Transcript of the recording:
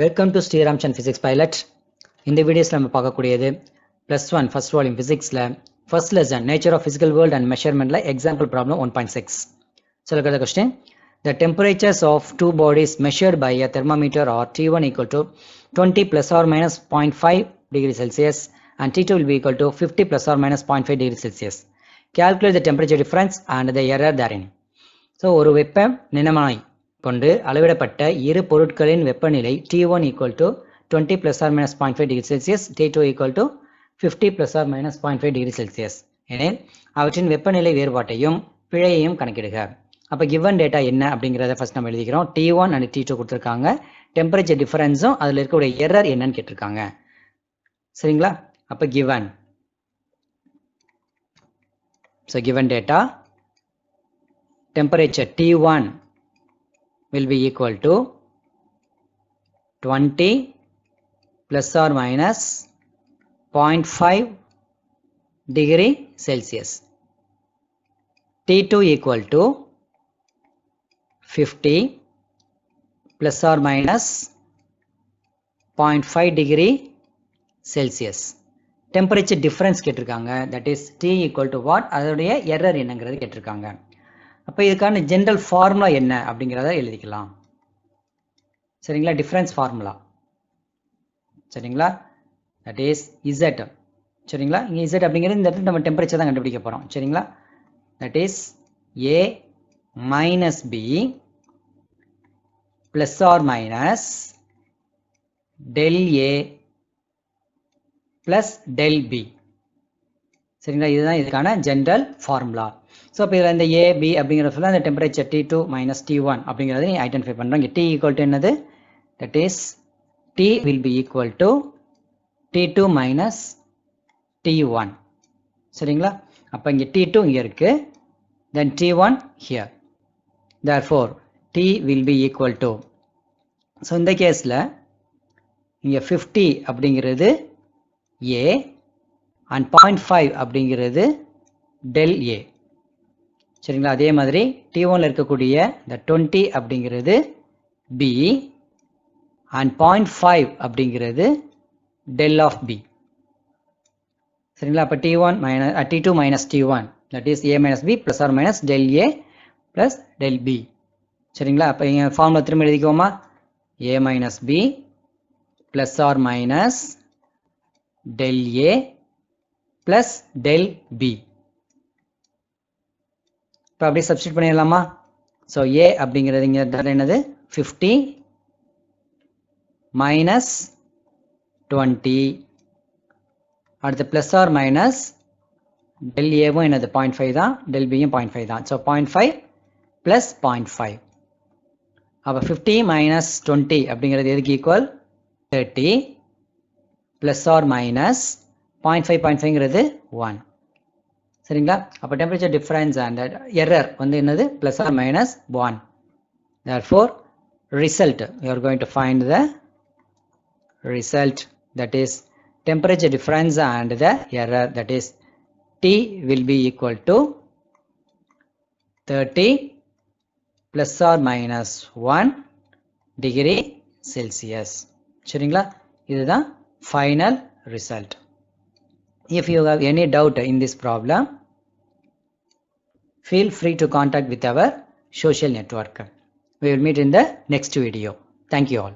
Welcome to Sriramchand physics pilot. இந்த வீடியோஸில் நம்ம பார்க்கக்கூடியது +1 ஃபர்ஸ்ட் வால்யூம் ஃபிசிக்ஸில் first lesson nature of physical world and மெஷர்மெண்ட்டில் எக்ஸாம்பிள் ப்ராப்ளம் 1.6. சொல்லுற question, the temperatures of two bodies measured by a thermometer are T1 equal to 20 plus or minus 0.5 degree Celsius and T2 will be equal to 50 plus or minus 0.5 degree Celsius. Calculate the temperature difference and the error therein. So ஒரு வெப்ப நிலைமானி கொண்டு அளவிடப்பட்ட இரு பொருட்களின் வெப்பநிலை T1 equal to 20 plus or minus 0.5 degree Celsius, T2 equal to 50 plus or minus 0.5 degree Celsius எனில் அவற்றின் வெப்பநிலை வேறுபாட்டையும் பிழையையும் கணக்கிடுக. அப்போ கிவன் டேட்டா என்ன அப்படிங்கிறத ஃபர்ஸ்ட் நம்ம எழுதிக்கிறோம். T1 அண்ட் T2 கொடுத்துருக்காங்க, டெம்பரேச்சர் டிஃபரன்ஸும் அதில் இருக்கக்கூடிய எரர் என்னன்னு கேட்டிருக்காங்க. சரிங்களா? அப்போ given, so given data temperature T1 will be equal to 20 plus or minus 0.5 degree Celsius. T2 equal to 50 plus or minus 0.5 degree Celsius. Temperature difference கேட்டிருக்காங்க, that is T equal to what, அதோடைய error என்னங்கிறது கேட்டிருக்காங்க. அப்போ இதுக்கான general formula என்ன அப்படிங்கிறத எழுதிக்கலாம். சரிங்களா? Difference formula. சரிங்களா? That is Z. சரிங்களா? இங்கே Z அப்படிங்கிறது இந்த இடத்துல நம்ம டெம்பரேச்சர் தான் கண்டுபிடிக்க போகிறோம். சரிங்களா? That is A minus B plus or minus del A plus del B. சரிங்களா? இதுதான் இதுக்கான ஜென்ரல் ஃபார்முலா. ஸோ இப்போ இதில் இந்த ஏபி அப்படிங்கிற சொல்ல அந்த டெம்பரேச்சர் T2 மைனஸ் T1 அப்படிங்கிறத நீ ஐடென்டிஃபை பண்ணுறோம். இங்கே T ஈக்குவல் டு என்னது, that is T will be equal to T2 minus T1. சரிங்களா? அப்போ இங்கே T2 இங்கே இருக்குது, தென் T1 here, therefore T will be equal to, so இந்த கேஸில் இங்கே 50 அப்படிங்கிறது A அண்ட் 0.5 அப்படிங்கிறது del A. சரிங்களா? அதே மாதிரி T1ல இருக்கக்கூடிய இந்த 20 அப்படிங்கிறது B அண்ட் 0.5 அப்படிங்கிறது del of B. சரிங்களா? அப்போ T2 minus T1 that is A minus B plus R minus del A plus del B. சரிங்களா? அப்போ இங்கே ஃபார்முலா திரும்ப எழுதிக்கோமா, A minus B plus R minus del A plus del B. இப்போ அப்படியே substitute பண்ணிடலாமா? ஸோ A அப்படிங்கிறது இங்கே என்னது 50 மைனஸ் 20, அடுத்து ப்ளஸ் ஆர் மைனஸ் del Aவும் என்னது 0.5 தான், del Bயும் 0.5 தான். So 0.5 plus 0.5. அப்போ 50 மைனஸ் 20 அப்படிங்கிறது எதுக்கு ஈக்குவல் 30 ப்ளஸ் ஆர் மைனஸ் 0.5ங்கிறது 1. சரிங்களா? அப்போ டெம்பரேச்சர் டிஃபரன்ஸ் அண்ட் எரர் வந்து என்னது plus R minus 1. Therefore result, you are going to find the result, that is temperature difference and the error, that is T will be equal to 30 plus or minus 1 degree Celsius. சரிங்களா? இதுதான் final result. If you have any doubt in this problem, feel free to contact with our social network. We will meet in the next video. Thank you all.